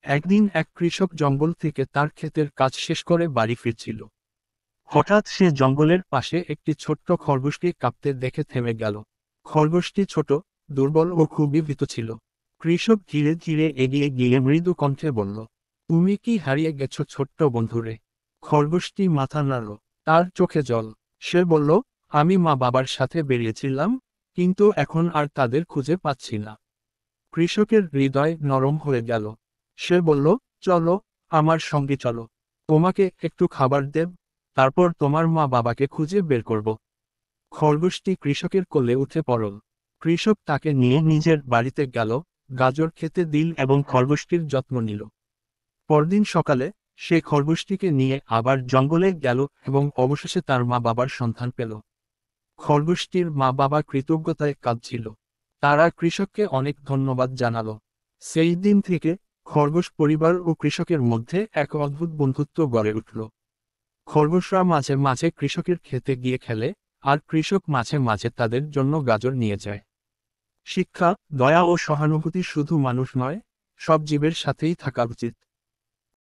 একদিন এক কৃষক জঙ্গল থেকে তার ক্ষেতের কাজ শেষ করে বাড়ি ফিরছিল। হঠাৎ সে জঙ্গলের পাশে একটি ছোট্ট খরগোশকে কাঁপতে দেখে থেমে গেল। খরগোশটি ছোট, দুর্বল ও খুবই ভীত ছিল। কৃষক ধীরে ধীরে এগিয়ে গিয়ে মৃদু কণ্ঠে বলল, তুমি কি হারিয়ে গেছো ছোট্ট বন্ধুরে? খরগোশটি মাথা নাড়ল, তার চোখে জল। সে বলল, আমি মা বাবার সাথে বেরিয়েছিলাম, কিন্তু এখন আর তাদের খুঁজে পাচ্ছি না। কৃষকের হৃদয় নরম হয়ে গেল। সে বলল, চলো, আমার সঙ্গে চলো। তোমাকে একটু খাবার দেব, তারপর তোমার মা বাবাকে খুঁজে বের করব। খরগোশটি কৃষকের কোলে উঠে পড়ল। কৃষক তাকে নিয়ে নিজের বাড়িতে গেল, গাজর খেতে দিল এবং খরগোশটির যত্ন নিল। পরদিন সকালে সে খরগোশটিকে নিয়ে আবার জঙ্গলে গেল এবং অবশেষে তার মা বাবার সন্ধান পেল। খরগোশটির মা বাবা কৃতজ্ঞতায় কাঁদছিল। তারা কৃষককে অনেক ধন্যবাদ জানালো। সেই দিন থেকে খরগোশ পরিবার ও কৃষকের মধ্যে এক অদ্ভুত বন্ধুত্ব গড়ে উঠল। খরগোশরা মাঝে মাঝে কৃষকের খেতে গিয়ে খেলে, আর কৃষক মাঝে মাঝে তাদের জন্য গাজর নিয়ে যায়। শিক্ষা, দয়া ও সহানুভূতি শুধু মানুষ নয়, সব জীবের সাথেই থাকা উচিত।